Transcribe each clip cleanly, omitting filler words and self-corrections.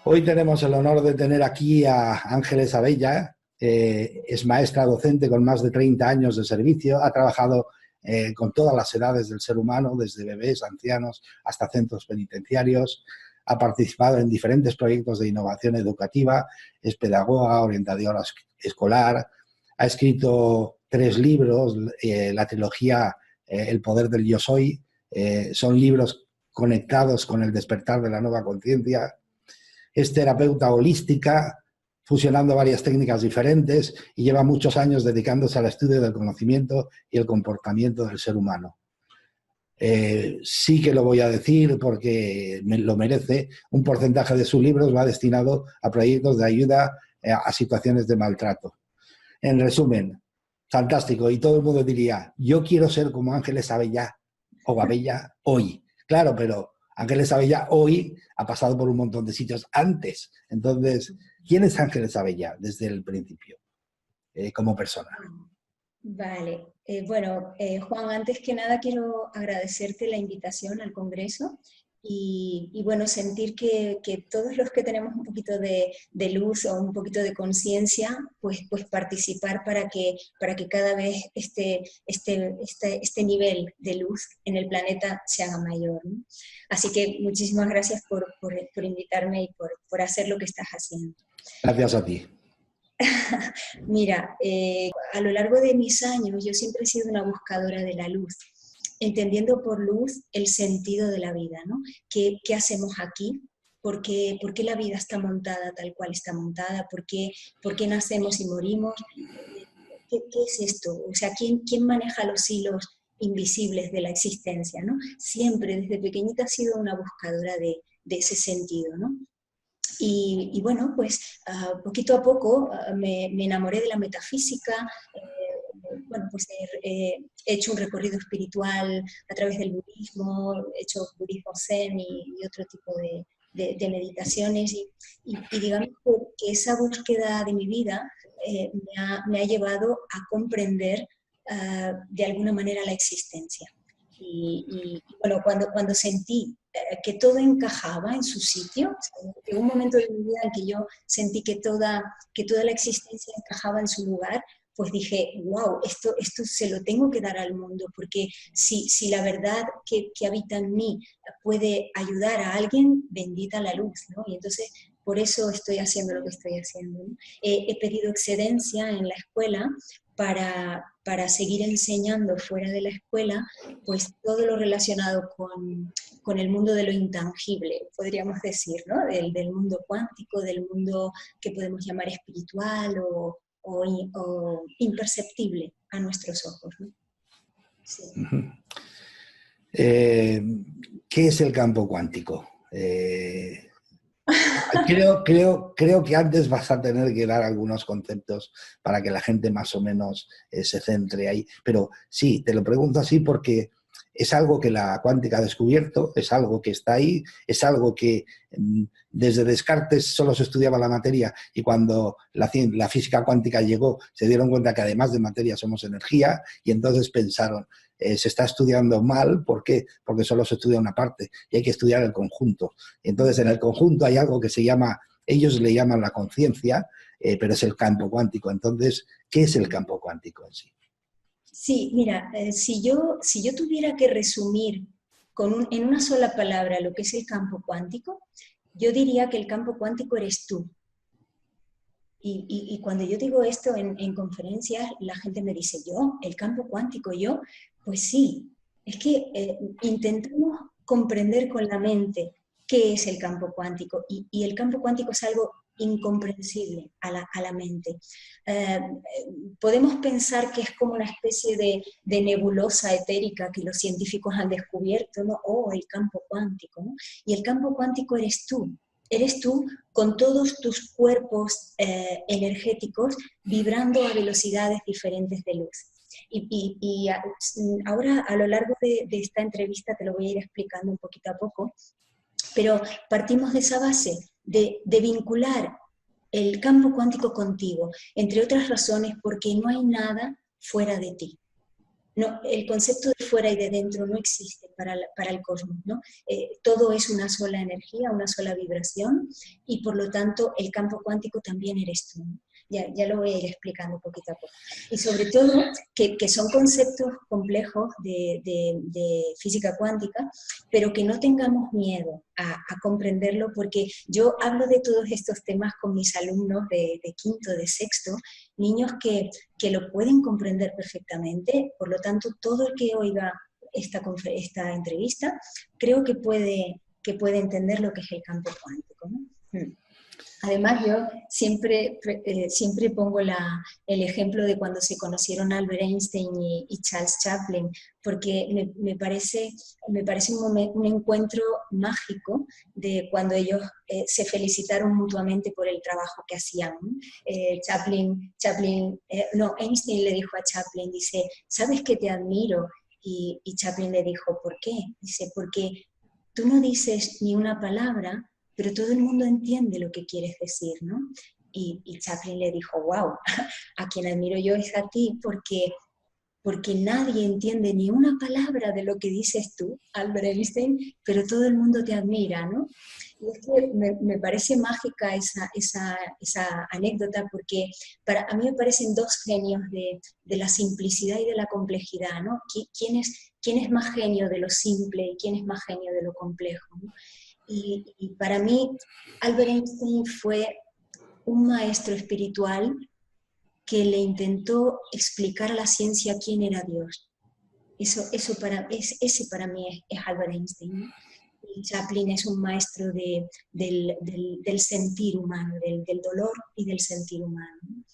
Hoy tenemos el honor de tener aquí a Ángeles Abella. Es maestra docente con más de 30 años de servicio. Ha trabajado con todas las edades del ser humano, desde bebés, ancianos, hasta centros penitenciarios. Ha participado en diferentes proyectos de innovación educativa. Es pedagoga, orientadora escolar. Ha escrito 3 libros, la trilogía El poder del yo soy. Son libros conectados con el despertar de la nueva conciencia. Es terapeuta holística, fusionando varias técnicas diferentes, y lleva muchos años dedicándose al estudio del conocimiento y el comportamiento del ser humano. Sí que lo voy a decir porque lo merece. Un porcentaje de sus libros va destinado a proyectos de ayuda a situaciones de maltrato. En resumen, fantástico. Y todo el mundo diría, yo quiero ser como Ángeles Abella o Abella hoy. Claro, pero Ángeles Abella hoy ha pasado por un montón de sitios antes. Entonces, ¿quién es Ángeles Abella desde el principio, como persona? Vale, Juan, antes que nada quiero agradecerte la invitación al Congreso y bueno, sentir que todos los que tenemos un poquito de luz o un poquito de conciencia, pues participar para que cada vez este nivel de luz en el planeta se haga mayor, ¿no? Así que muchísimas gracias por invitarme y por hacer lo que estás haciendo. Gracias a ti. Mira, a lo largo de mis años yo siempre he sido una buscadora de la luz, entendiendo por luz el sentido de la vida, ¿no? ¿Qué hacemos aquí? ¿Por qué la vida está montada tal cual está montada? ¿Por qué nacemos y morimos? ¿Qué es esto? O sea, ¿quién maneja los hilos invisibles de la existencia, ¿no? Siempre desde pequeñita he sido una buscadora de ese sentido, ¿no? Y bueno, pues poquito a poco me enamoré de la metafísica. Bueno, pues he hecho un recorrido espiritual a través del budismo, he hecho budismo zen y otro tipo de meditaciones y digamos que esa búsqueda de mi vida me ha llevado a comprender de alguna manera la existencia. Bueno, cuando sentí que todo encajaba en su sitio, o sea, llegó un momento de mi vida en que yo sentí que toda la existencia encajaba en su lugar, pues dije, wow, esto se lo tengo que dar al mundo, porque si la verdad que habita en mí puede ayudar a alguien, bendita la luz, ¿no? Y entonces por eso estoy haciendo lo que estoy haciendo, ¿no? He pedido excedencia en la escuela para seguir enseñando fuera de la escuela, pues todo lo relacionado con el mundo de lo intangible, podríamos decir, ¿no? Del mundo cuántico, del mundo que podemos llamar espiritual o imperceptible a nuestros ojos, ¿no? Sí. ¿Qué es el campo cuántico? Creo que antes vas a tener que dar algunos conceptos para que la gente más o menos se centre ahí. Pero sí, te lo pregunto así porque es algo que la cuántica ha descubierto, es algo que está ahí, es algo que desde Descartes solo se estudiaba la materia y cuando la física cuántica llegó se dieron cuenta que además de materia somos energía y entonces pensaron, se está estudiando mal, ¿por qué? Porque solo se estudia una parte y hay que estudiar el conjunto. Entonces en el conjunto hay algo que se llama, ellos le llaman la conciencia, pero es el campo cuántico. Entonces, ¿qué es el campo cuántico en sí? Sí, mira, si yo tuviera que resumir en una sola palabra lo que es el campo cuántico, yo diría que el campo cuántico eres tú. Y cuando yo digo esto en conferencias, la gente me dice, ¿yo? ¿El campo cuántico yo? Pues sí, es que intentamos comprender con la mente qué es el campo cuántico y el campo cuántico es algo incomprensible a la mente. Podemos pensar que es como una especie de nebulosa etérica que los científicos han descubierto, ¿no? Oh, el campo cuántico, ¿no? Y el campo cuántico eres tú. Eres tú con todos tus cuerpos energéticos vibrando a velocidades diferentes de luz. Ahora, a lo largo de esta entrevista, te lo voy a ir explicando un poquito a poco, pero partimos de esa base, de vincular el campo cuántico contigo, entre otras razones porque no hay nada fuera de ti. No, el concepto de fuera y de dentro no existe para el cosmos, ¿no? Todo es una sola energía, una sola vibración, y por lo tanto el campo cuántico también eres tú, ¿no? Ya lo voy a ir explicando poquito a poco. Y sobre todo, que son conceptos complejos de física cuántica, pero que no tengamos miedo a comprenderlo, porque yo hablo de todos estos temas con mis alumnos de quinto, de sexto, niños que lo pueden comprender perfectamente, por lo tanto, todo el que oiga esta entrevista, creo que puede entender lo que es el campo cuántico, ¿no? Además, yo siempre pongo el ejemplo de cuando se conocieron Albert Einstein y Charles Chaplin, porque me parece un encuentro mágico de cuando ellos se felicitaron mutuamente por el trabajo que hacían, ¿no? Einstein le dijo a Chaplin, dice, ¿sabes que te admiro? Y Chaplin le dijo, ¿por qué? Dice, porque tú no dices ni una palabra, pero todo el mundo entiende lo que quieres decir, ¿no? Y Chaplin le dijo, wow, a quien admiro yo es a ti, porque nadie entiende ni una palabra de lo que dices tú, Albert Einstein, pero todo el mundo te admira, ¿no? Y es que me parece mágica esa anécdota, porque a mí me parecen dos genios de la simplicidad y de la complejidad, ¿no? ¿Quién es más genio de lo simple y quién es más genio de lo complejo, ¿no? Y para mí, Albert Einstein fue un maestro espiritual que le intentó explicar a la ciencia quién era Dios. Ese para mí es Albert Einstein, ¿no? Y Chaplin es un maestro del sentir humano, del dolor y del sentir humano, ¿no?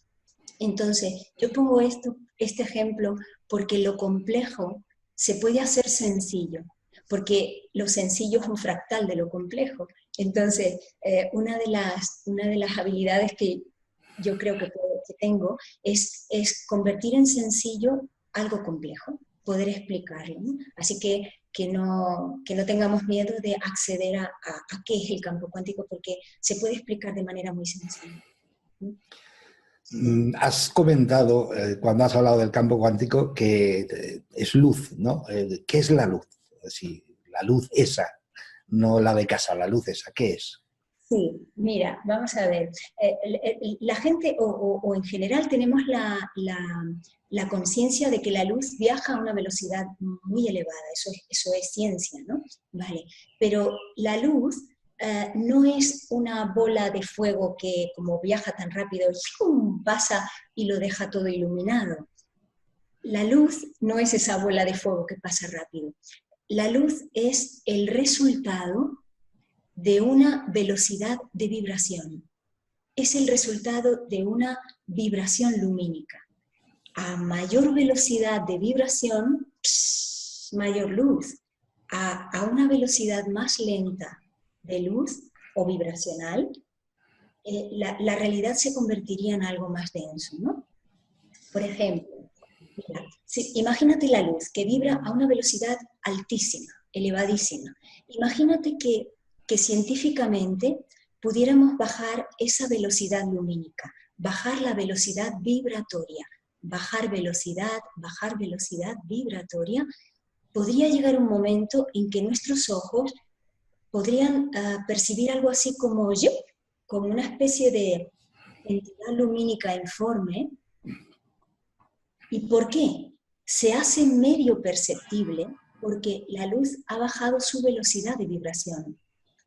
Entonces, yo pongo este ejemplo porque lo complejo se puede hacer sencillo, porque lo sencillo es un fractal de lo complejo. Entonces, una de las habilidades que yo creo que tengo es convertir en sencillo algo complejo, poder explicarlo, ¿no? Así que no tengamos miedo de acceder a qué es el campo cuántico, porque se puede explicar de manera muy sencilla, ¿no? Has comentado, cuando has hablado del campo cuántico, que es luz, ¿no? ¿Qué es la luz? Sí, la luz esa, no la de casa, la luz esa, ¿qué es? Sí, mira, vamos a ver. La gente, o en general, tenemos la conciencia de que la luz viaja a una velocidad muy elevada. Eso es ciencia, ¿no? Vale. Pero la luz no es una bola de fuego que, como viaja tan rápido, ¡pum!, pasa y lo deja todo iluminado. La luz no es esa bola de fuego que pasa rápido. La luz es el resultado de una velocidad de vibración. Es el resultado de una vibración lumínica. A mayor velocidad de vibración, mayor luz. A una velocidad más lenta de luz o vibracional, la realidad se convertiría en algo más denso, ¿no? Por ejemplo, mira, imagínate la luz que vibra a una velocidad altísima, elevadísima. Imagínate que científicamente pudiéramos bajar esa velocidad lumínica, bajar la velocidad vibratoria, bajar velocidad vibratoria. Podría llegar un momento en que nuestros ojos podrían percibir algo así como una especie de entidad lumínica informe. ¿Y por qué? Se hace medio perceptible porque la luz ha bajado su velocidad de vibración.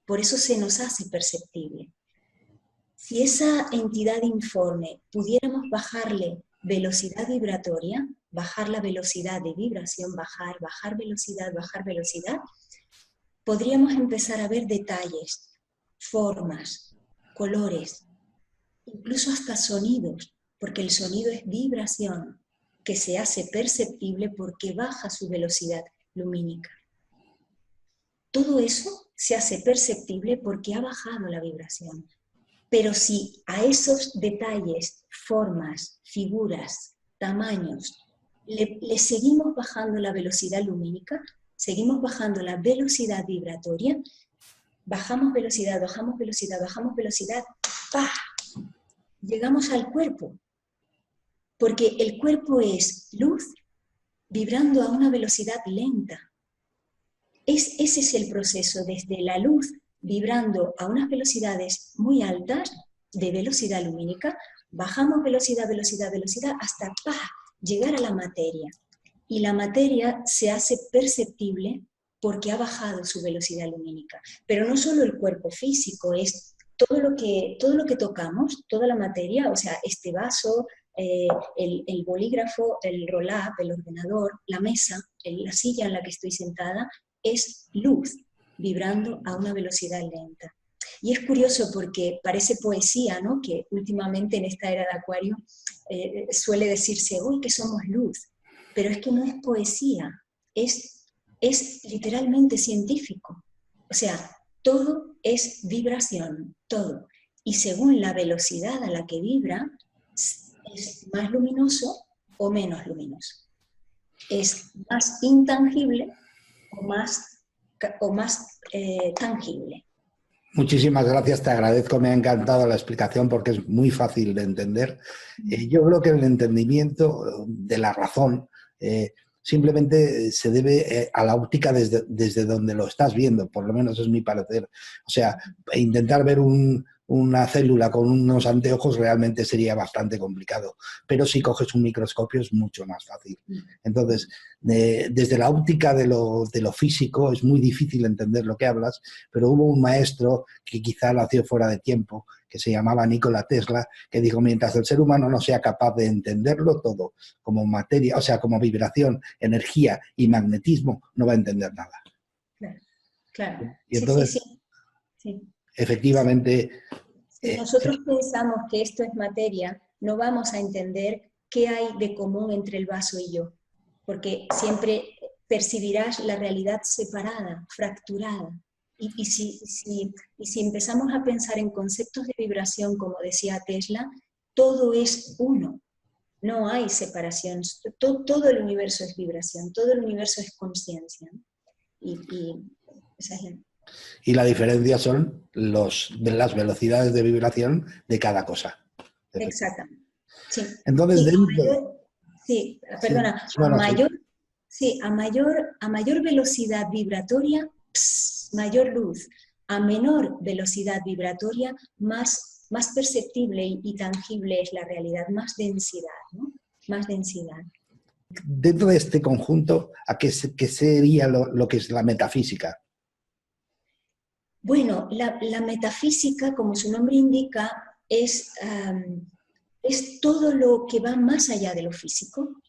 Por eso se nos hace perceptible. Si esa entidad informe pudiéramos bajarle velocidad vibratoria, bajar la velocidad de vibración, bajar velocidad, podríamos empezar a ver detalles, formas, colores, incluso hasta sonidos, porque el sonido es vibración que se hace perceptible porque baja su velocidad lumínica. Todo eso se hace perceptible porque ha bajado la vibración. Pero si a esos detalles, formas, figuras, tamaños, le seguimos bajando la velocidad lumínica, seguimos bajando la velocidad vibratoria, bajamos velocidad, ¡pah!, llegamos al cuerpo. Porque el cuerpo es luz, vibrando a una velocidad lenta. Ese es el proceso, desde la luz vibrando a unas velocidades muy altas de velocidad lumínica, bajamos velocidad, velocidad, velocidad, hasta llegar a la materia. Y la materia se hace perceptible porque ha bajado su velocidad lumínica. Pero no solo el cuerpo físico, es todo lo que tocamos, toda la materia, o sea, este vaso, el bolígrafo, el roll-up, el ordenador, la mesa, la silla en la que estoy sentada, es luz vibrando a una velocidad lenta. Y es curioso porque parece poesía, ¿no? Que últimamente en esta era de Acuario suele decirse, uy, que somos luz. Pero es que no es poesía, es literalmente científico. O sea, todo es vibración, todo. Y según la velocidad a la que vibra, es más luminoso o menos luminoso. Es más intangible o más tangible. Muchísimas gracias, te agradezco, me ha encantado la explicación porque es muy fácil de entender. Yo creo que el entendimiento de la razón simplemente se debe a la óptica desde donde lo estás viendo, por lo menos es mi parecer. O sea, intentar ver una célula con unos anteojos realmente sería bastante complicado, pero si coges un microscopio es mucho más fácil. Entonces, desde la óptica de lo físico es muy difícil entender lo que hablas, pero hubo un maestro que quizá nació fuera de tiempo, que se llamaba Nikola Tesla, que dijo, mientras el ser humano no sea capaz de entenderlo todo como materia, o sea, como vibración, energía y magnetismo, no va a entender nada. Claro, claro. Y entonces, sí. Efectivamente... Si nosotros pensamos que esto es materia, no vamos a entender qué hay de común entre el vaso y yo, porque siempre percibirás la realidad separada, fracturada. Y si empezamos a pensar en conceptos de vibración, como decía Tesla, todo es uno, no hay separación, todo el universo es vibración, todo el universo es conciencia. Y esa es la... Y la diferencia son las velocidades de vibración de cada cosa. Exactamente. Sí. Entonces, perdona, a mayor velocidad vibratoria, mayor luz. A menor velocidad vibratoria, más perceptible y tangible es la realidad, más densidad, ¿no? Más densidad. Dentro de este conjunto, ¿qué sería lo que es la metafísica? Bueno, la metafísica, como su nombre indica, es todo lo que va más allá de lo físico.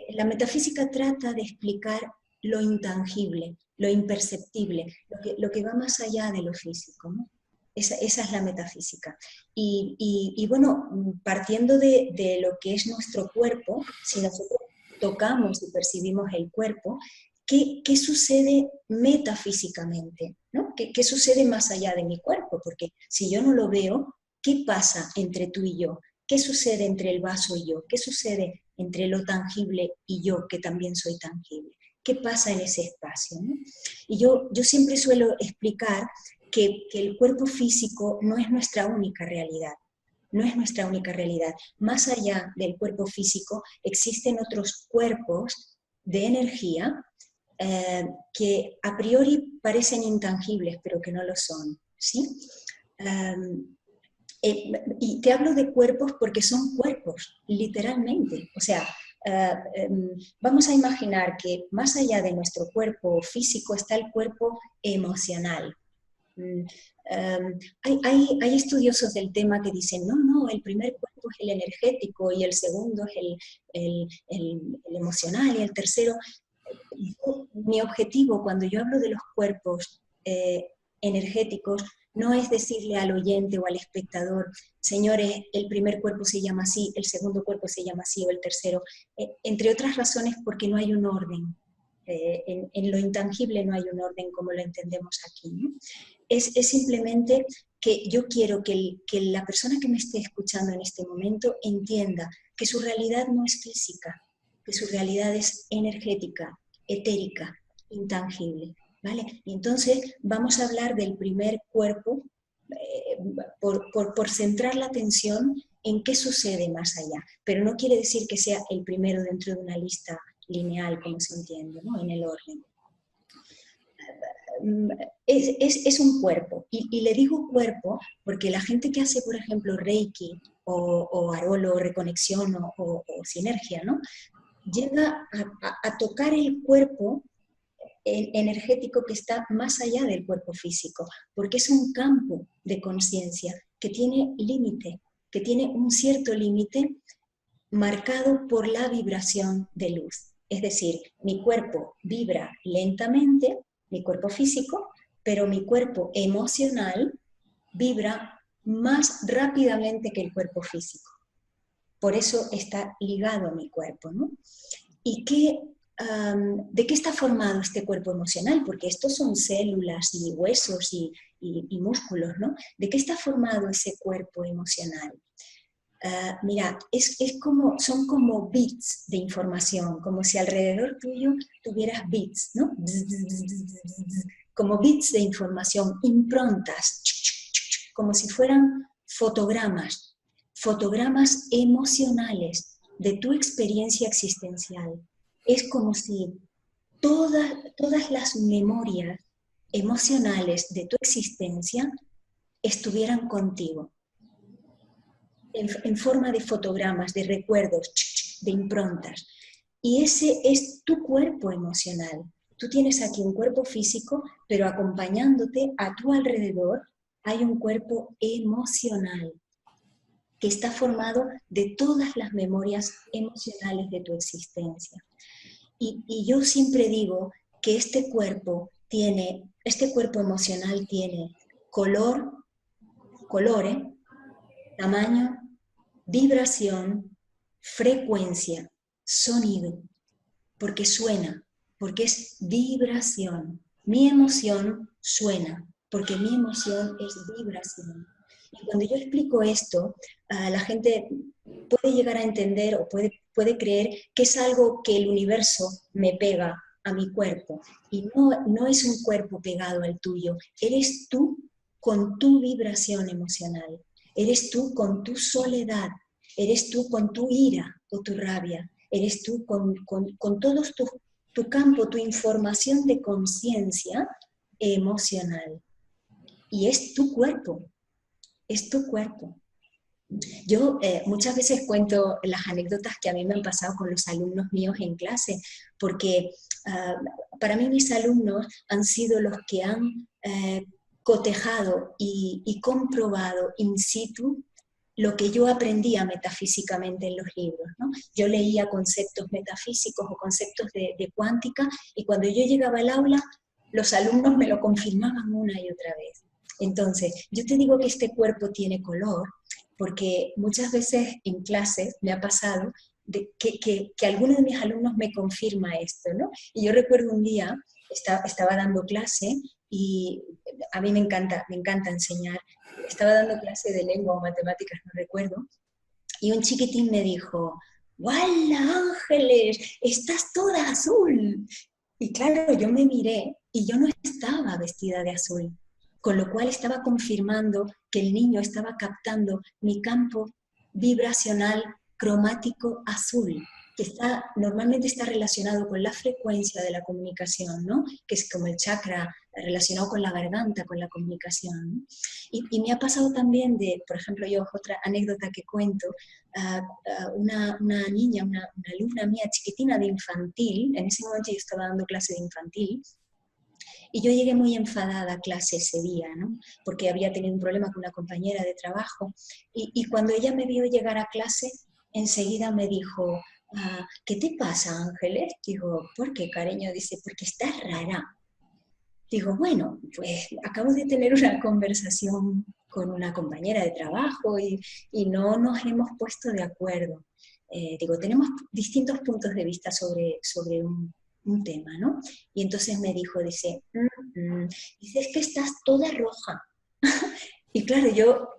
La metafísica trata de explicar lo intangible, lo imperceptible, lo que va más allá de lo físico, ¿no? Esa es la metafísica. Y bueno, partiendo de lo que es nuestro cuerpo, si nosotros tocamos y percibimos el cuerpo, ¿qué sucede metafísicamente? ¿No? ¿Qué sucede más allá de mi cuerpo? Porque si yo no lo veo, ¿qué pasa entre tú y yo? ¿Qué sucede entre el vaso y yo? ¿Qué sucede entre lo tangible y yo, que también soy tangible? ¿Qué pasa en ese espacio, ¿no? Y yo siempre suelo explicar que el cuerpo físico no es nuestra única realidad. No es nuestra única realidad. Más allá del cuerpo físico existen otros cuerpos de energía que a priori parecen intangibles, pero que no lo son, ¿sí? Y te hablo de cuerpos porque son cuerpos, literalmente. O sea, vamos a imaginar que más allá de nuestro cuerpo físico está el cuerpo emocional. Hay estudiosos del tema que dicen, no, el primer cuerpo es el energético y el segundo es el emocional y el tercero. Mi objetivo cuando yo hablo de los cuerpos energéticos no es decirle al oyente o al espectador, señores, el primer cuerpo se llama así, el segundo cuerpo se llama así o el tercero, entre otras razones porque no hay un orden. En lo intangible no hay un orden como lo entendemos aquí, ¿no? Es simplemente que yo quiero que la persona que me esté escuchando en este momento entienda que su realidad no es física, que su realidad es energética, etérica, intangible, ¿vale? Y entonces vamos a hablar del primer cuerpo por centrar la atención en qué sucede más allá, pero no quiere decir que sea el primero dentro de una lista lineal, como se entiende, ¿no? En el orden. Es un cuerpo, y le digo cuerpo porque la gente que hace, por ejemplo, Reiki o Arolo, reconexión o sinergia, ¿no? Llega a tocar el cuerpo energético que está más allá del cuerpo físico, porque es un campo de conciencia que tiene límite, que tiene un cierto límite marcado por la vibración de luz. Es decir, mi cuerpo vibra lentamente, mi cuerpo físico, pero mi cuerpo emocional vibra más rápidamente que el cuerpo físico. Por eso está ligado a mi cuerpo, ¿no? ¿Y de qué está formado este cuerpo emocional? Porque estos son células y huesos y músculos, ¿no? ¿De qué está formado ese cuerpo emocional? Mira, son como bits de información, como si alrededor tuyo tuvieras bits, ¿no? Como bits de información, improntas, como si fueran fotogramas emocionales de tu experiencia existencial. Es como si todas las memorias emocionales de tu existencia estuvieran contigo. En forma de fotogramas, de recuerdos, de improntas. Y ese es tu cuerpo emocional. Tú tienes aquí un cuerpo físico, pero acompañándote a tu alrededor hay un cuerpo emocional que está formado de todas las memorias emocionales de tu existencia. Y yo siempre digo que este cuerpo emocional tiene colores, tamaño, vibración, frecuencia, sonido, porque suena, porque es vibración. Mi emoción suena, porque mi emoción es vibración. Y cuando yo explico esto, la gente puede llegar a entender o puede creer que es algo que el universo me pega a mi cuerpo. Y no es un cuerpo pegado al tuyo, eres tú con tu vibración emocional. Eres tú con tu soledad, eres tú con tu ira o tu rabia, eres tú con todo tu campo, tu información de conciencia emocional. Y es tu cuerpo, es tu cuerpo. Yo muchas veces cuento las anécdotas que a mí me han pasado con los alumnos míos en clase, porque para mí mis alumnos han sido los que han cotejado y comprobado in situ lo que yo aprendía metafísicamente en los libros, ¿no? Yo leía conceptos metafísicos o conceptos de cuántica, y cuando yo llegaba al aula, los alumnos me lo confirmaban una y otra vez. Entonces, yo te digo que este cuerpo tiene color, porque muchas veces en clases me ha pasado que alguno de mis alumnos me confirma esto, ¿no? Y yo recuerdo un día, estaba dando clase, y a mí me encanta enseñar. Estaba dando clase de lengua o matemáticas, no recuerdo, y un chiquitín me dijo: ¡Wala, Ángeles! ¡Estás toda azul! Y claro, yo me miré y yo no estaba vestida de azul, con lo cual estaba confirmando que el niño estaba captando mi campo vibracional cromático azul, que normalmente está relacionado con la frecuencia de la comunicación, ¿no? Que es como el chakra relacionado con la garganta, con la comunicación, ¿no? Y me ha pasado también por ejemplo, otra anécdota que cuento, una niña, una alumna mía chiquitina de infantil, en ese momento yo estaba dando clase de infantil, y yo llegué muy enfadada a clase ese día, ¿no? Porque había tenido un problema con una compañera de trabajo, y cuando ella me vio llegar a clase, enseguida me dijo: ¿qué te pasa, Ángeles? Digo: ¿por qué, cariño? Dice: porque estás rara. Digo: bueno, pues acabo de tener una conversación con una compañera de trabajo y no nos hemos puesto de acuerdo. Digo, tenemos distintos puntos de vista sobre un tema, ¿no? Y entonces me dijo, dice, dice, es que estás toda roja. Y claro,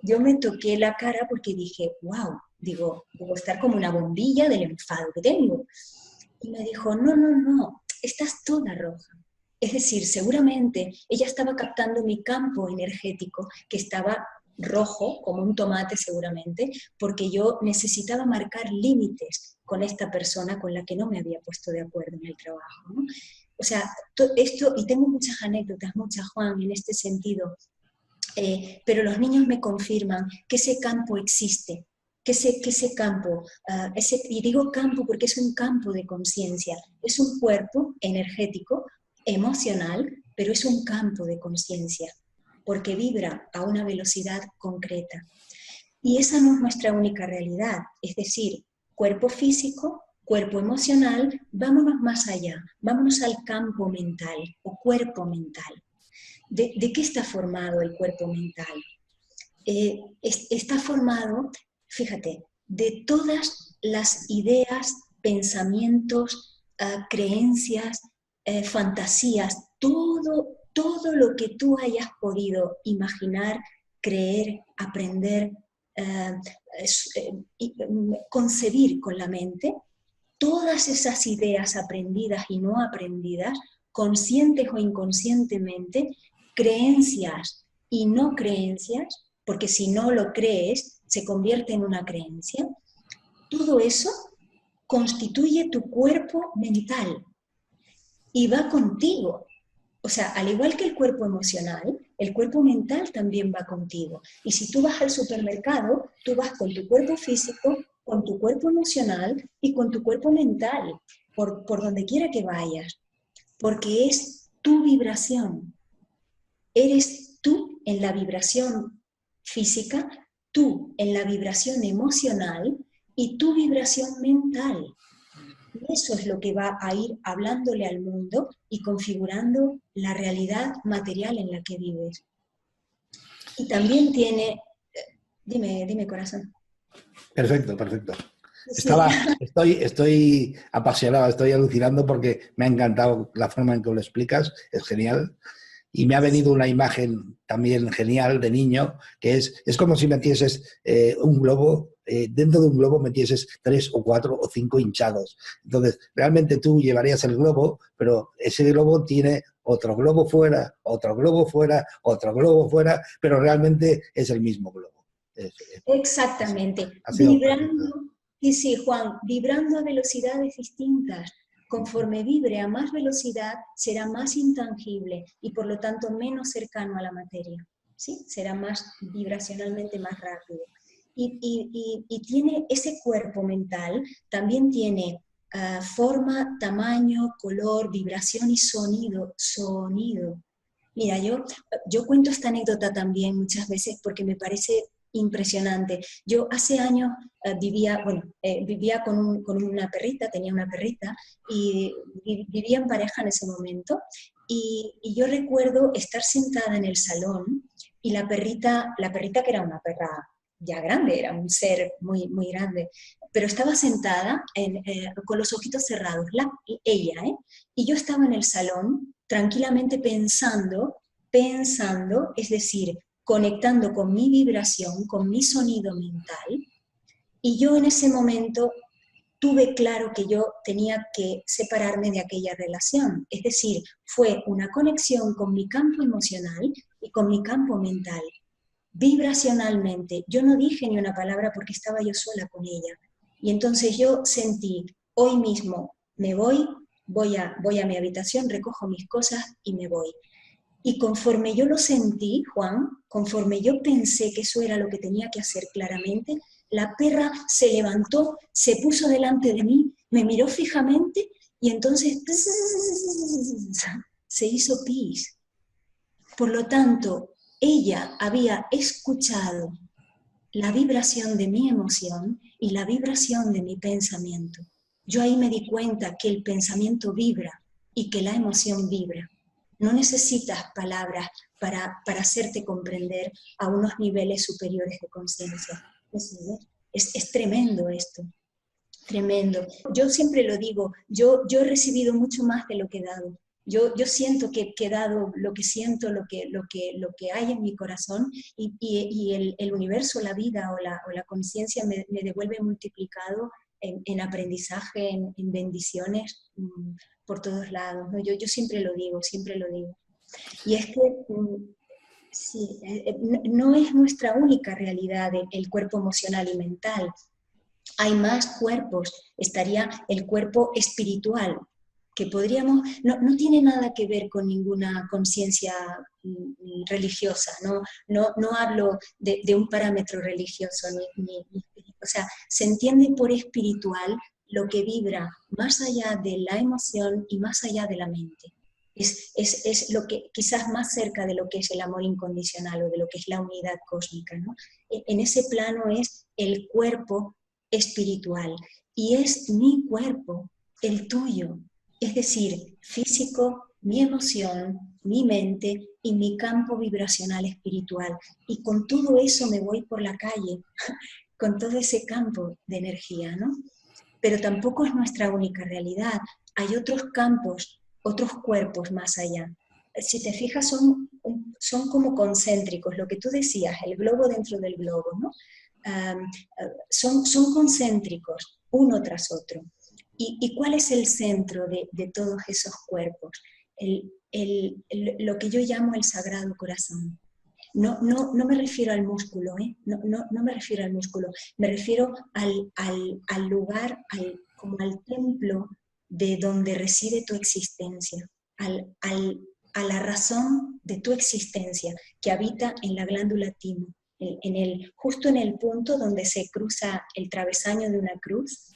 yo me toqué la cara porque dije: wow, digo, debo estar como una bombilla del enfado que tengo. Y me dijo: no, estás toda roja. Es decir, seguramente ella estaba captando mi campo energético, que estaba rojo, como un tomate seguramente, porque yo necesitaba marcar límites con esta persona con la que no me había puesto de acuerdo en el trabajo, ¿no? O sea, esto, y tengo muchas anécdotas, muchas, Juan, en este sentido, pero los niños me confirman que ese campo existe, que ese campo, y digo campo porque es un campo de conciencia, es un cuerpo energético, emocional, pero es un campo de conciencia, porque vibra a una velocidad concreta. Y esa no es nuestra única realidad, es decir, cuerpo físico, cuerpo emocional, vámonos más allá, vámonos al campo mental o cuerpo mental. ¿De qué está formado el cuerpo mental? Está formado, fíjate, de todas las ideas, pensamientos, creencias, fantasías, todo lo que tú hayas podido imaginar, creer, aprender, concebir con la mente, todas esas ideas aprendidas y no aprendidas, conscientes o inconscientemente, creencias y no creencias, porque si no lo crees, se convierte en una creencia, todo eso constituye tu cuerpo mental y va contigo. O sea, al igual que el cuerpo emocional, el cuerpo mental también va contigo. Y si tú vas al supermercado, tú vas con tu cuerpo físico, con tu cuerpo emocional y con tu cuerpo mental, por donde quiera que vayas, porque es tu vibración. Eres tú en la vibración física, tú en la vibración emocional y tu vibración mental. Y eso es lo que va a ir hablándole al mundo y configurando la realidad material en la que vives. Y también tiene... Dime, corazón. Perfecto, perfecto. Sí. Estoy apasionado, estoy alucinando porque me ha encantado la forma en que lo explicas, es genial. Y me ha venido una imagen también genial de niño, que es como si metieses un globo, dentro de un globo metieses 3 o 4 o 5 hinchados. Entonces, realmente tú llevarías el globo, pero ese globo tiene otro globo fuera, otro globo fuera, otro globo fuera, pero realmente es el mismo globo. Exactamente. Ha sido perfecto. Vibrando, y sí, Juan, vibrando a velocidades distintas. Conforme vibre a más velocidad, será más intangible y por lo tanto menos cercano a la materia. ¿Sí? Será más vibracionalmente más rápido. Y tiene ese cuerpo mental, también tiene forma, tamaño, color, vibración y sonido. Sonido. Mira, yo cuento esta anécdota también muchas veces porque me parece impresionante. Yo hace años vivía con una perrita, tenía una perrita y vivía en pareja en ese momento y yo recuerdo estar sentada en el salón y la perrita que era una perra ya grande, era un ser muy, muy grande, pero estaba sentada con los ojitos cerrados, ella, y yo estaba en el salón tranquilamente pensando, es decir, conectando con mi vibración, con mi sonido mental, y yo en ese momento tuve claro que yo tenía que separarme de aquella relación, es decir, fue una conexión con mi campo emocional y con mi campo mental, vibracionalmente. Yo no dije ni una palabra porque estaba yo sola con ella, y entonces yo sentí, hoy mismo me voy a mi habitación, recojo mis cosas y me voy. Y conforme yo lo sentí, Juan, conforme yo pensé que eso era lo que tenía que hacer claramente, la perra se levantó, se puso delante de mí, me miró fijamente y entonces se hizo pis. Por lo tanto, ella había escuchado la vibración de mi emoción y la vibración de mi pensamiento. Yo ahí me di cuenta que el pensamiento vibra y que la emoción vibra. No necesitas palabras para hacerte comprender a unos niveles superiores de conciencia. Es tremendo esto, tremendo. Yo siempre lo digo, yo he recibido mucho más de lo que he dado. Yo siento que he dado lo que siento, lo que hay en mi corazón y el universo, la vida o la conciencia me devuelve multiplicado en aprendizaje, en bendiciones por todos lados, ¿no? Yo siempre lo digo, siempre lo digo. Y es que Sí, no es nuestra única realidad el cuerpo emocional y mental. Hay más cuerpos. Estaría el cuerpo espiritual, que podríamos, no tiene nada que ver con ninguna conciencia religiosa, no hablo de un parámetro religioso, o sea, se entiende por espiritual lo que vibra más allá de la emoción y más allá de la mente. Es lo que quizás más cerca de lo que es el amor incondicional o de lo que es la unidad cósmica, ¿no? En ese plano es el cuerpo espiritual y es mi cuerpo, el tuyo, es decir, físico, mi emoción, mi mente y mi campo vibracional espiritual. Y con todo eso me voy por la calle, con todo ese campo de energía, ¿no? Pero tampoco es nuestra única realidad. Hay otros campos, otros cuerpos más allá. Si te fijas, son como concéntricos, lo que tú decías, el globo dentro del globo, ¿no? Son concéntricos, uno tras otro. ¿Y cuál es el centro de todos esos cuerpos? Lo que yo llamo el Sagrado Corazón. No me refiero al músculo, ¿eh? No me refiero al músculo, me refiero al lugar, como al templo de donde reside tu existencia, a la razón de tu existencia que habita en la glándula timo, justo en el punto donde se cruza el travesaño de una cruz,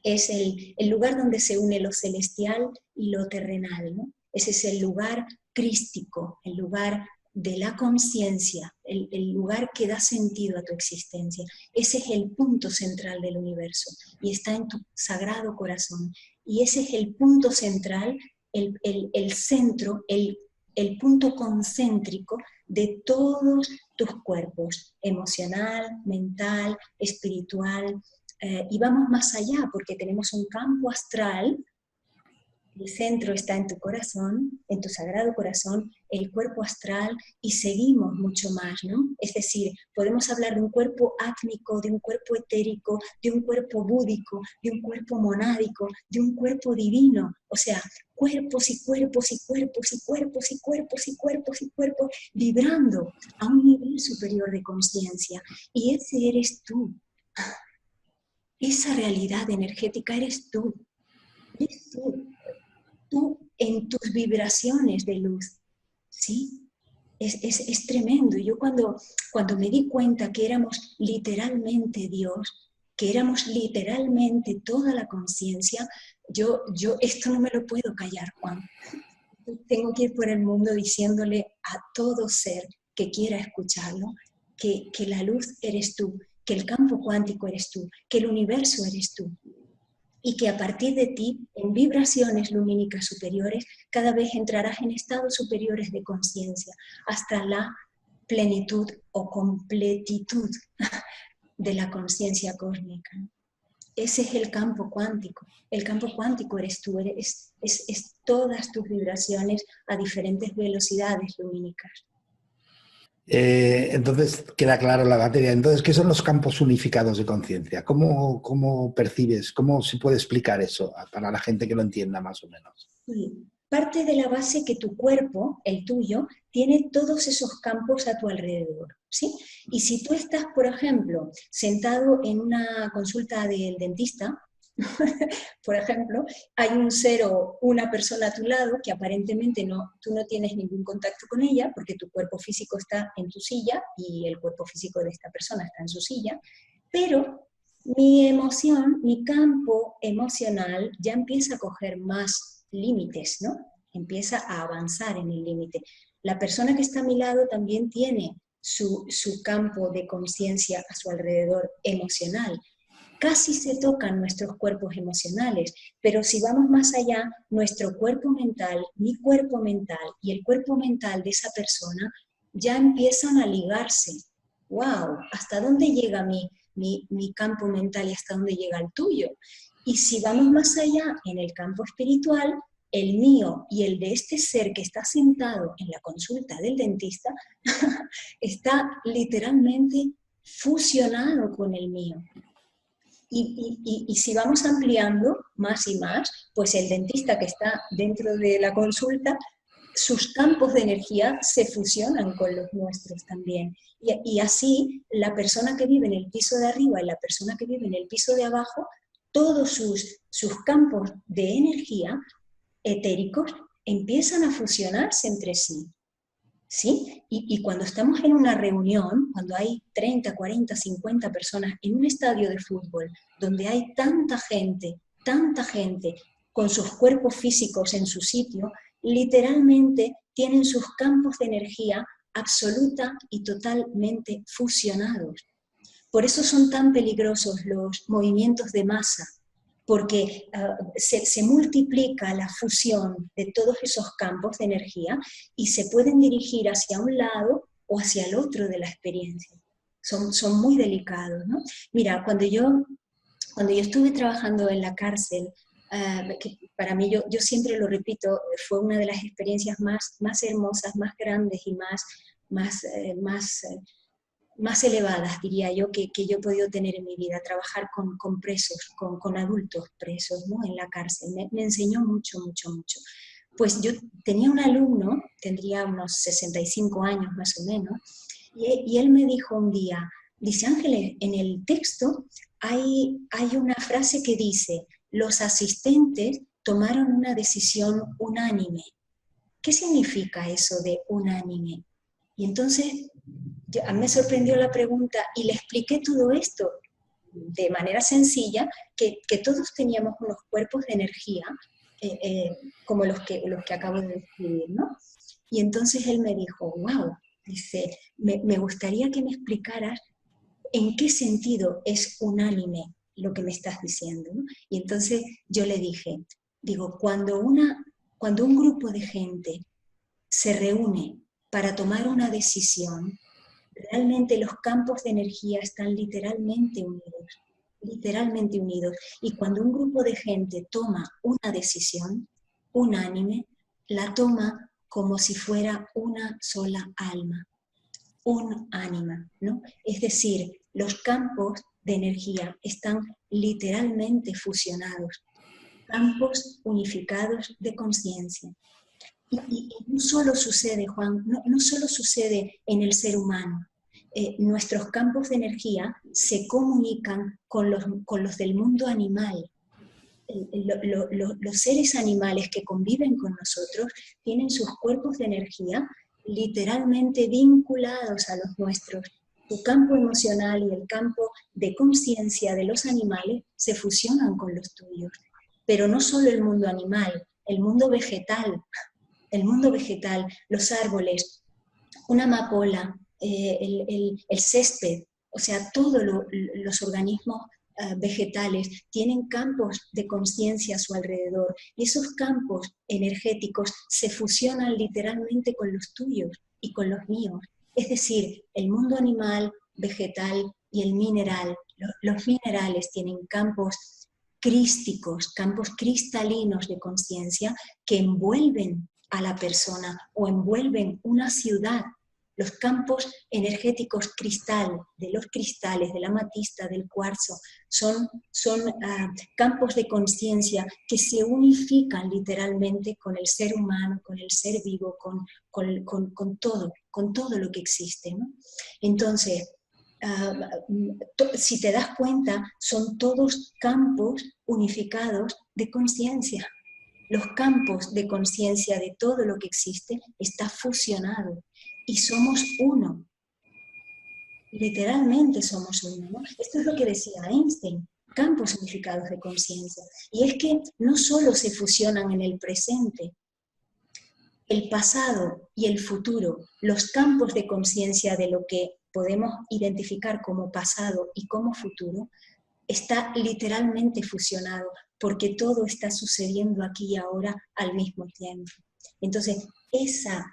es el lugar donde se une lo celestial y lo terrenal, ¿no? Ese es el lugar crístico, el lugar de la conciencia, el lugar que da sentido a tu existencia. Ese es el punto central del universo y está en tu sagrado corazón. Y ese es el punto central, el centro, el punto concéntrico de todos tus cuerpos, emocional, mental, espiritual, y vamos más allá porque tenemos un campo astral. El centro está en tu corazón, en tu sagrado corazón, el cuerpo astral, y seguimos mucho más, ¿no? Es decir, podemos hablar de un cuerpo átmico, de un cuerpo etérico, de un cuerpo búdico, de un cuerpo monádico, de un cuerpo divino. O sea, cuerpos y cuerpos y cuerpos y cuerpos y cuerpos y cuerpos y cuerpos vibrando a un nivel superior de conciencia. Y ese eres tú. Esa realidad energética eres tú. Eres tú en tus vibraciones de luz, ¿sí? Es tremendo. Yo cuando me di cuenta que éramos literalmente Dios, que éramos literalmente toda la conciencia, yo esto no me lo puedo callar, Juan. Tengo que ir por el mundo diciéndole a todo ser que quiera escucharlo, que la luz eres tú, que el campo cuántico eres tú, que el universo eres tú. Y que a partir de ti, en vibraciones lumínicas superiores, cada vez entrarás en estados superiores de conciencia, hasta la plenitud o completitud de la conciencia cósmica. Ese es el campo cuántico. El campo cuántico eres tú, es todas tus vibraciones a diferentes velocidades lumínicas. Entonces queda claro la materia. Entonces, ¿qué son los campos unificados de conciencia? ¿Cómo percibes? ¿Cómo se puede explicar eso para la gente que lo entienda más o menos? Sí. Parte de la base que tu cuerpo, el tuyo, tiene todos esos campos a tu alrededor, ¿sí? Y si tú estás, por ejemplo, sentado en una consulta del dentista, por ejemplo, hay un ser o una persona a tu lado que aparentemente tú no tienes ningún contacto con ella porque tu cuerpo físico está en tu silla y el cuerpo físico de esta persona está en su silla, pero mi emoción, mi campo emocional ya empieza a coger más límites, ¿no? Empieza a avanzar en el límite. La persona que está a mi lado también tiene su campo de conciencia a su alrededor emocional. Casi se tocan nuestros cuerpos emocionales, pero si vamos más allá, nuestro cuerpo mental, mi cuerpo mental y el cuerpo mental de esa persona ya empiezan a ligarse. ¡Wow! ¿Hasta dónde llega mi campo mental y hasta dónde llega el tuyo? Y si vamos más allá en el campo espiritual, el mío y el de este ser que está sentado en la consulta del dentista está literalmente fusionado con el mío. Y si vamos ampliando más y más, pues el dentista que está dentro de la consulta sus campos de energía se fusionan con los nuestros también. Y así la persona que vive en el piso de arriba y la persona que vive en el piso de abajo, todos sus campos de energía etéricos empiezan a fusionarse entre sí. ¿Sí? Y cuando estamos en una reunión, cuando hay 30, 40, 50 personas en un estadio de fútbol, donde hay tanta gente con sus cuerpos físicos en su sitio, literalmente tienen sus campos de energía absoluta y totalmente fusionados. Por eso son tan peligrosos los movimientos de masa, porque se multiplica la fusión de todos esos campos de energía y se pueden dirigir hacia un lado o hacia el otro de la experiencia. Son muy delicados, ¿no? Mira, cuando yo estuve trabajando en la cárcel, que para mí, yo siempre lo repito, fue una de las experiencias más hermosas, más grandes y más elevadas, diría yo, que yo he podido tener en mi vida, trabajar con presos, con adultos presos, ¿no? En la cárcel. Me enseñó mucho, mucho, mucho. Pues yo tenía un alumno, tendría unos 65 años más o menos, y él me dijo un día, dice, Ángeles, en el texto hay una frase que dice, los asistentes tomaron una decisión unánime. ¿Qué significa eso de unánime? Y entonces a mí me sorprendió la pregunta y le expliqué todo esto de manera sencilla, que todos teníamos unos cuerpos de energía como los que acabo de describir, ¿no? Y entonces él me dijo, wow, dice, me gustaría que me explicaras en qué sentido es unánime lo que me estás diciendo, ¿no? Y entonces yo le dije, digo, cuando un grupo de gente se reúne para tomar una decisión, realmente los campos de energía están literalmente unidos. Y cuando un grupo de gente toma una decisión unánime, la toma como si fuera una sola alma, un ánima, ¿no? Es decir, los campos de energía están literalmente fusionados, campos unificados de conciencia. Y no solo sucede, Juan, no solo sucede en el ser humano. Nuestros campos de energía se comunican con los del mundo animal. Los seres animales que conviven con nosotros tienen sus cuerpos de energía literalmente vinculados a los nuestros. Su campo emocional y el campo de conciencia de los animales se fusionan con los tuyos. Pero no solo el mundo animal, el mundo vegetal, los árboles, una amapola, el césped, o sea, todos los organismos vegetales tienen campos de conciencia a su alrededor y esos campos energéticos se fusionan literalmente con los tuyos y con los míos. Es decir, el mundo animal, vegetal y el mineral. Los minerales tienen campos crísticos, campos cristalinos de conciencia que envuelven a la persona o envuelven una ciudad. Los campos energéticos cristal, de los cristales, de la amatista, del cuarzo, son campos de conciencia que se unifican literalmente con el ser humano, con el ser vivo, con todo lo que existe, ¿no? Entonces, si te das cuenta, son todos campos unificados de conciencia. Los campos de conciencia de todo lo que existe está fusionado y somos uno. Literalmente somos uno, ¿no? Esto es lo que decía Einstein, campos unificados de conciencia. Y es que no solo se fusionan en el presente, el pasado y el futuro, los campos de conciencia de lo que podemos identificar como pasado y como futuro, está literalmente fusionado, porque todo está sucediendo aquí y ahora al mismo tiempo. Entonces, esa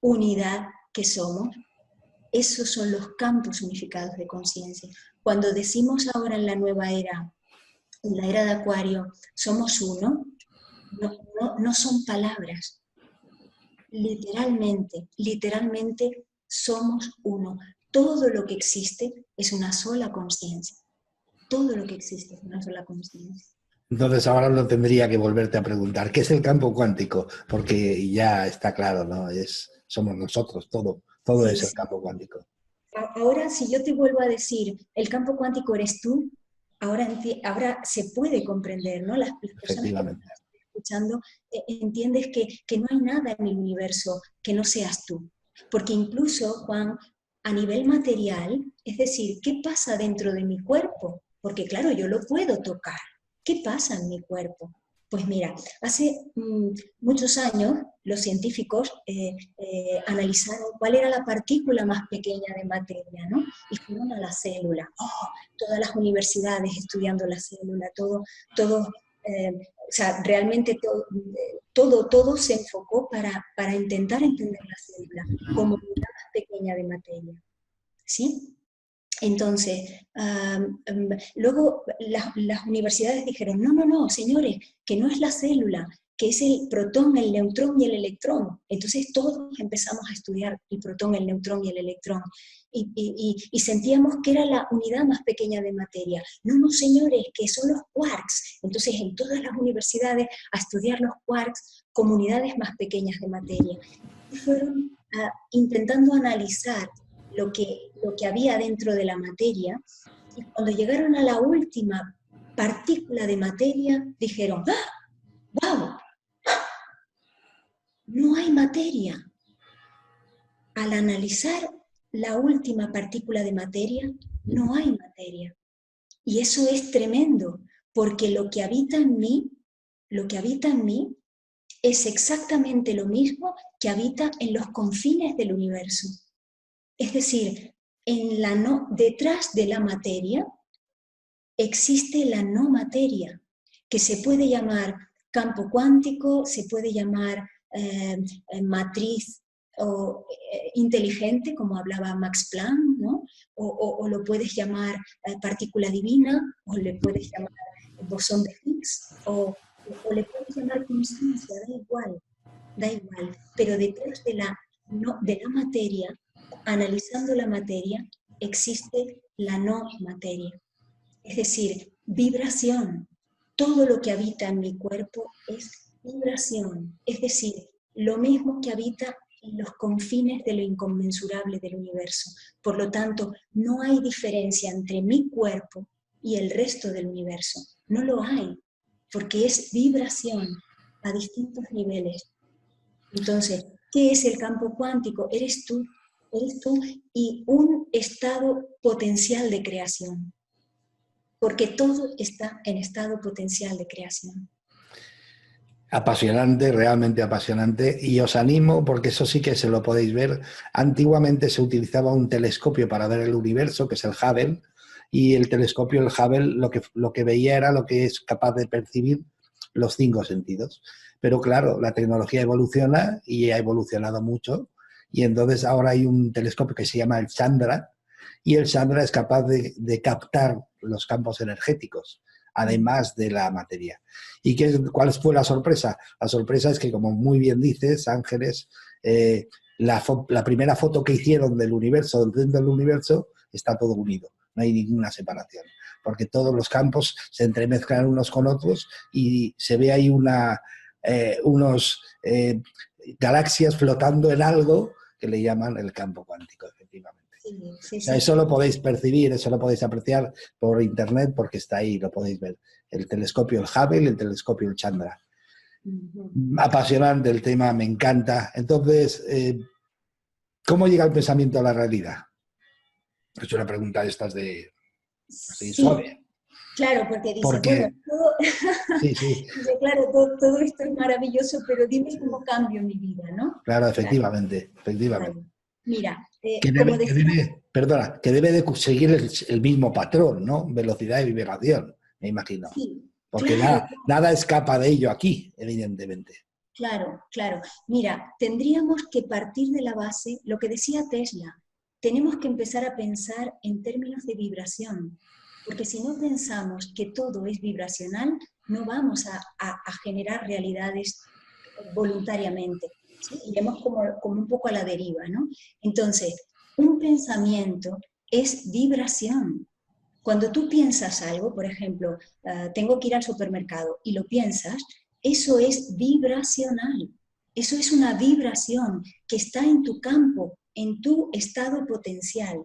unidad que somos, esos son los campos unificados de conciencia. Cuando decimos ahora en la nueva era, en la era de Acuario, somos uno, no son palabras. Literalmente somos uno. Todo lo que existe es una sola conciencia. Todo lo que existe es una sola conciencia. Entonces ahora no tendría que volverte a preguntar, ¿qué es el campo cuántico? Porque ya está claro, ¿no? Somos nosotros, todo Sí, es el sí. campo cuántico. Ahora, si yo te vuelvo a decir, el campo cuántico eres tú, ahora se puede comprender, ¿no? Las personas que me Efectivamente. están escuchando, entiendes que no hay nada en el universo que no seas tú. Porque incluso, Juan, a nivel material, es decir, ¿qué pasa dentro de mi cuerpo? Porque claro, yo lo puedo tocar. ¿Qué pasa en mi cuerpo? Pues mira, hace muchos años los científicos analizaron cuál era la partícula más pequeña de materia, ¿no? Y fueron a la célula. ¡Oh! Todas las universidades estudiando la célula, todo o sea, realmente todo se enfocó para intentar entender la célula como unidad más pequeña de materia, ¿sí? Entonces, luego las universidades dijeron, no, no, no, señores, que no es la célula, que es el protón, el neutrón y el electrón. Entonces todos empezamos a estudiar el protón, el neutrón y el electrón. Y sentíamos que era la unidad más pequeña de materia. No, no, señores, que son los quarks. Entonces en todas las universidades a estudiar los quarks como unidades más pequeñas de materia. Y fueron intentando analizar lo que había dentro de la materia, y cuando llegaron a la última partícula de materia, dijeron, ¡ah! ¡Wow! No hay materia. Al analizar la última partícula de materia, no hay materia. Y eso es tremendo, porque lo que habita en mí es exactamente lo mismo que habita en los confines del universo. Es decir, detrás de la materia existe la no materia, que se puede llamar campo cuántico, se puede llamar matriz o inteligente, como hablaba Max Planck, ¿no? O lo puedes llamar partícula divina, o le puedes llamar bosón de Higgs, o le puedes llamar conciencia, da igual, pero detrás de la materia, analizando la materia, existe la no materia. Es decir, vibración. Todo lo que habita en mi cuerpo es vibración. Es decir, lo mismo que habita en los confines de lo inconmensurable del universo. Por lo tanto, no hay diferencia entre mi cuerpo y el resto del universo. No lo hay, porque es vibración a distintos niveles. Entonces, ¿qué es el campo cuántico? Eres tú y un estado potencial de creación, porque todo está en estado potencial de creación. Apasionante, realmente apasionante, y os animo porque eso sí que se lo podéis ver. Antiguamente se utilizaba un telescopio para ver el universo, que es el Hubble, y el telescopio, el Hubble, lo que veía era lo que es capaz de percibir los 5 sentidos. Pero claro, la tecnología evoluciona y ha evolucionado mucho, y entonces ahora hay un telescopio que se llama el Chandra, y el Chandra es capaz de captar los campos energéticos, además de la materia. ¿Y cuál fue la sorpresa? La sorpresa es que, como muy bien dices, Ángeles, la primera foto que hicieron del universo, dentro del universo, está todo unido, no hay ninguna separación, porque todos los campos se entremezclan unos con otros y se ve ahí unos galaxias flotando en algo que le llaman el campo cuántico, efectivamente. Sí, sí, O sea, sí. eso lo podéis percibir, eso lo podéis apreciar por internet porque está ahí, lo podéis ver. El telescopio, el Hubble y el telescopio, el Chandra. Uh-huh. Apasionante el tema, me encanta. Entonces, ¿cómo llega el pensamiento a la realidad? Es una pregunta de estas de así Sí, suave. claro, porque dice, bueno, Porque, sí, sí, dice, claro, todo esto es maravilloso, pero dime cómo cambio mi vida, ¿no? claro, Claro, efectivamente, efectivamente. vale. Mira, Que como debe, que decía, debe, perdona, que debe de seguir el mismo patrón, ¿no? Velocidad y vibración, me imagino. sí, Porque claro, nada escapa de ello aquí, evidentemente. claro, claro. Mira, tendríamos que partir de la base, lo que decía Tesla, tenemos que empezar a pensar en términos de vibración, porque si no pensamos que todo es vibracional, no vamos a generar realidades voluntariamente, ¿sí? Iremos como un poco a la deriva, ¿no? Entonces, un pensamiento es vibración. Cuando tú piensas algo, por ejemplo, tengo que ir al supermercado y lo piensas, eso es vibracional. Eso es una vibración que está en tu campo, en tu estado potencial.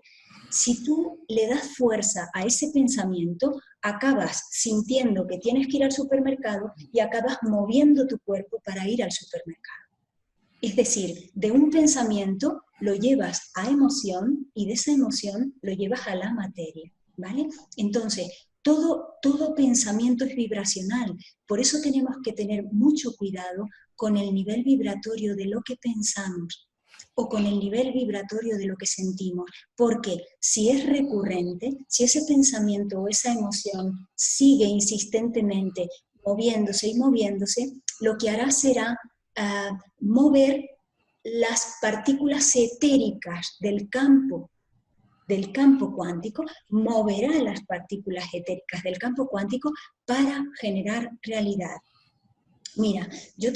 Si tú le das fuerza a ese pensamiento, acabas sintiendo que tienes que ir al supermercado y acabas moviendo tu cuerpo para ir al supermercado. Es decir, de un pensamiento lo llevas a emoción y de esa emoción lo llevas a la materia, ¿vale? Entonces, todo pensamiento es vibracional. Por eso tenemos que tener mucho cuidado con el nivel vibratorio de lo que pensamos o con el nivel vibratorio de lo que sentimos, porque si es recurrente, si ese pensamiento o esa emoción sigue insistentemente moviéndose y moviéndose, lo que hará será mover las partículas etéricas del campo cuántico, moverá las partículas etéricas del campo cuántico para generar realidad. Mira, yo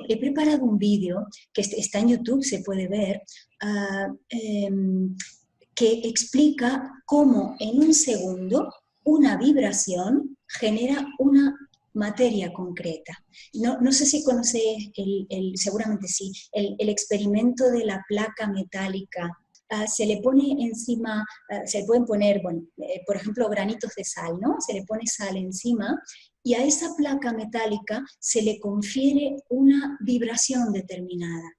he preparado un vídeo que está en YouTube, se puede ver, que explica cómo en un segundo una vibración genera una materia concreta. No sé si conoces, seguramente sí, el experimento de la placa metálica. Se le pone encima, se le pueden poner, bueno, por ejemplo, granitos de sal, ¿no? Se le pone sal encima y a esa placa metálica se le confiere una vibración determinada.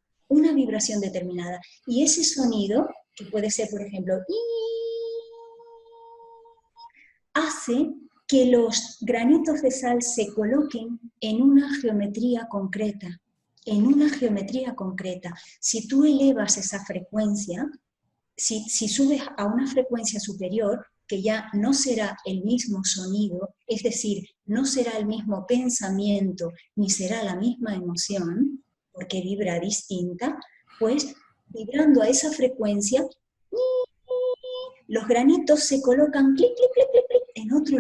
Y ese sonido, que puede ser, por ejemplo, hace que los granitos de sal se coloquen en una geometría concreta. Si tú elevas esa frecuencia, si subes a una frecuencia superior, que ya no será el mismo sonido, es decir, no será el mismo pensamiento, ni será la misma emoción, porque vibra distinta, pues vibrando a esa frecuencia, los granitos se colocan clic, clic, clic, clic, clic, en otro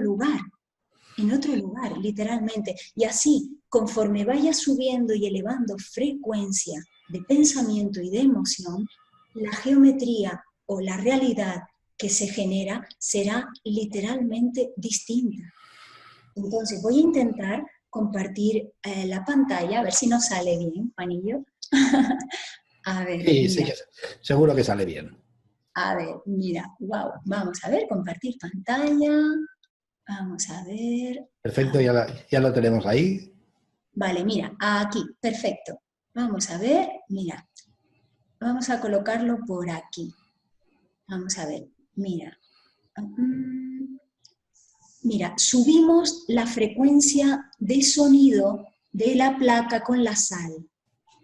lugar, literalmente. Y así, conforme vaya subiendo y elevando frecuencia de pensamiento y de emoción, la geometría o la realidad que se genera será literalmente distinta. Entonces voy a intentar compartir la pantalla, a ver si nos sale bien, Juanillo. A ver, sí, sí, seguro que sale bien. A ver, mira, wow, vamos a ver, compartir pantalla, vamos a ver. Perfecto, ya lo tenemos ahí. Vale, mira, aquí, perfecto. Vamos a ver, mira, vamos a colocarlo por aquí. Vamos a ver, mira. Mira, subimos la frecuencia de sonido de la placa con la sal.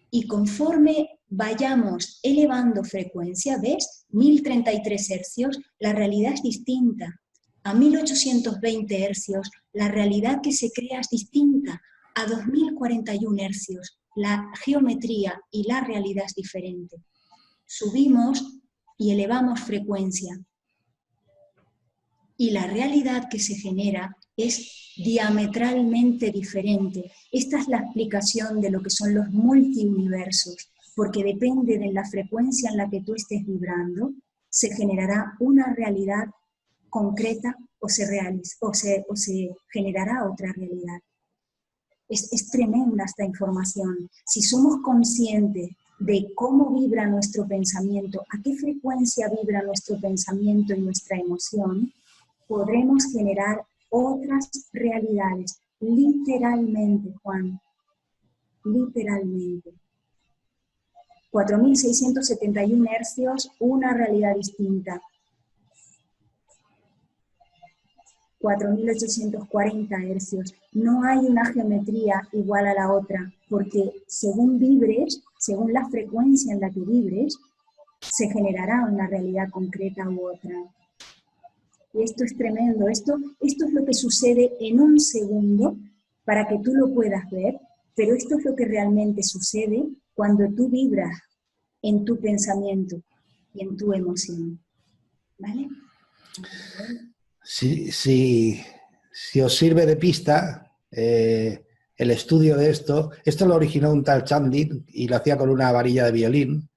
Y conforme vayamos elevando frecuencia, ¿ves? 1033 hercios, la realidad es distinta. A 1820 hercios, la realidad que se crea es distinta. A 2041 hercios, la geometría y la realidad es diferente. Subimos y elevamos frecuencia. Y la realidad que se genera es diametralmente diferente. Esta es la explicación de lo que son los multiuniversos, porque depende de la frecuencia en la que tú estés vibrando, se generará una realidad concreta o se generará otra realidad. Es tremenda esta información. Si somos conscientes de cómo vibra nuestro pensamiento, a qué frecuencia vibra nuestro pensamiento y nuestra emoción, podremos generar otras realidades, literalmente, Juan, literalmente. 4.671 hercios, una realidad distinta. 4.840 hercios. No hay una geometría igual a la otra, porque según vibres, según la frecuencia en la que vibres, se generará una realidad concreta u otra. Y esto es tremendo, esto es lo que sucede en un segundo para que tú lo puedas ver, pero esto es lo que realmente sucede cuando tú vibras en tu pensamiento y en tu emoción. ¿Vale? Si os sirve de pista, el estudio de esto lo originó un tal Chandit y lo hacía con una varilla de violín,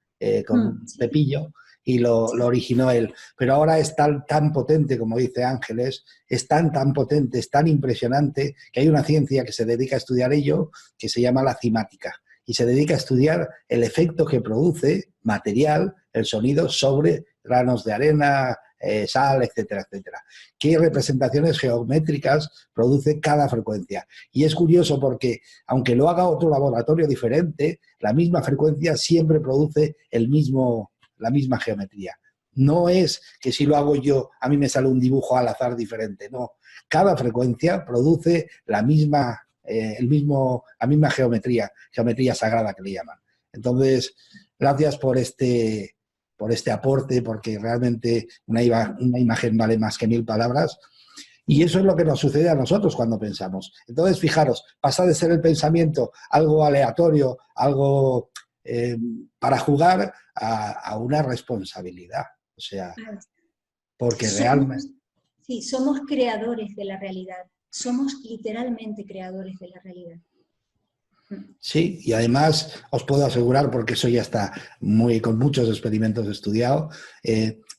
con un cepillo. y lo originó él. Pero ahora es tan potente, como dice Ángeles, es tan potente, es tan impresionante, que hay una ciencia que se dedica a estudiar ello, que se llama la cimática, y se dedica a estudiar el efecto que produce material, el sonido, sobre granos de arena, sal, etcétera, etcétera. ¿Qué representaciones geométricas produce cada frecuencia? Y es curioso porque, aunque lo haga otro laboratorio diferente, la misma frecuencia siempre produce la misma geometría. No es que si lo hago yo, a mí me sale un dibujo al azar diferente, no. Cada frecuencia produce la misma geometría sagrada que le llaman. Entonces, gracias por este aporte, porque realmente una imagen vale más que 1000 palabras. Y eso es lo que nos sucede a nosotros cuando pensamos. Entonces, fijaros, pasa de ser el pensamiento algo aleatorio, algo para jugar, a una responsabilidad. O sea, porque realmente... Sí, somos creadores de la realidad. Somos literalmente creadores de la realidad. Sí, y además os puedo asegurar, porque eso ya está con muchos experimentos estudiado,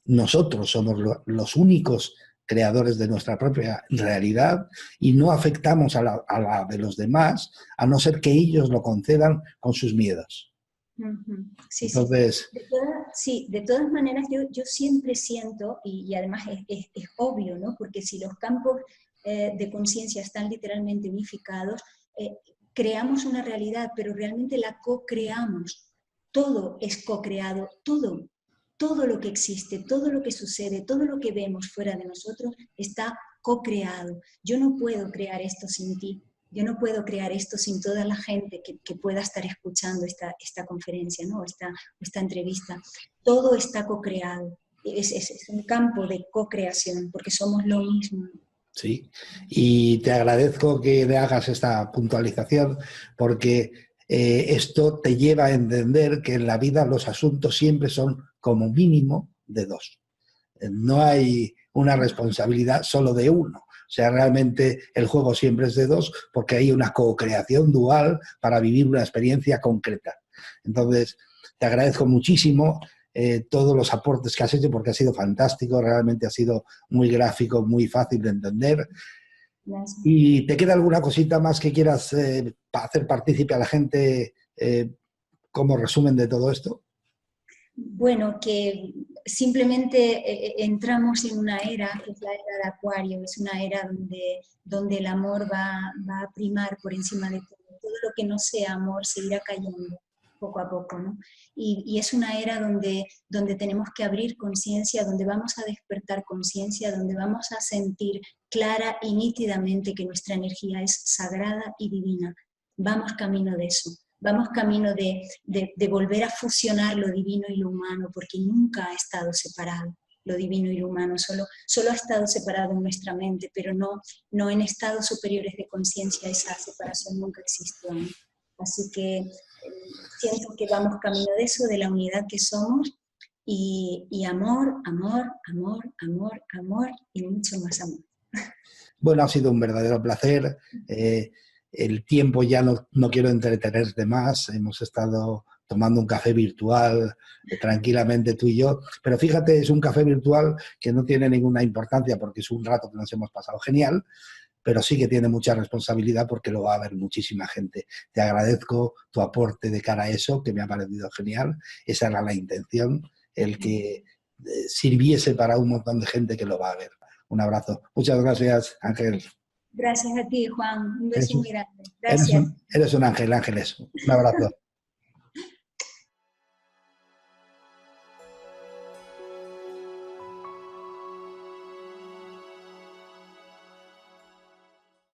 nosotros somos los únicos creadores de nuestra propia realidad y no afectamos a la de los demás, a no ser que ellos lo concedan con sus miedos. Sí, entonces... sí. De todas maneras yo siempre siento, y además es obvio, ¿no? Porque si los campos de conciencia están literalmente unificados, creamos una realidad, pero realmente la co-creamos. Todo es co-creado, todo lo que existe, todo lo que sucede, todo lo que vemos fuera de nosotros está co-creado. Yo no puedo crear esto sin ti, yo no puedo crear esto sin toda la gente que pueda estar escuchando esta conferencia, ¿no? esta entrevista. Todo está co-creado, es un campo de co-creación, porque somos lo mismo. Sí, y te agradezco que le hagas esta puntualización, porque esto te lleva a entender que en la vida los asuntos siempre son como mínimo de dos. No hay una responsabilidad solo de uno. O sea, realmente el juego siempre es de dos, porque hay una co-creación dual para vivir una experiencia concreta. Entonces, te agradezco muchísimo todos los aportes que has hecho, porque ha sido fantástico, realmente ha sido muy gráfico, muy fácil de entender. Gracias. ¿Y te queda alguna cosita más que quieras hacer partícipe a la gente como resumen de todo esto? Bueno, que simplemente entramos en una era, que es la era de Acuario, es una era donde el amor va a primar por encima de todo. Todo lo que no sea amor se irá cayendo poco a poco, ¿no? Y es una era donde tenemos que abrir conciencia, donde vamos a despertar conciencia, donde vamos a sentir clara y nítidamente que nuestra energía es sagrada y divina. Vamos camino de eso. Vamos camino de volver a fusionar lo divino y lo humano, porque nunca ha estado separado lo divino y lo humano, solo ha estado separado en nuestra mente, pero no en estados superiores de conciencia esa separación nunca existió, ¿no? Así que siento que vamos camino de eso, de la unidad que somos, y amor, amor, amor, amor, amor y mucho más amor. Bueno, ha sido un verdadero placer. El tiempo ya no quiero entretenerte más. Hemos estado tomando un café virtual tranquilamente tú y yo. Pero fíjate, es un café virtual que no tiene ninguna importancia porque es un rato que nos hemos pasado genial, pero sí que tiene mucha responsabilidad porque lo va a ver muchísima gente. Te agradezco tu aporte de cara a eso, que me ha parecido genial. Esa era la intención, el que sirviese para un montón de gente que lo va a ver. Un abrazo. Muchas gracias, Ángel. Gracias a ti, Juan. Un beso muy grande. Gracias. Eres un ángel, Ángeles. Un abrazo.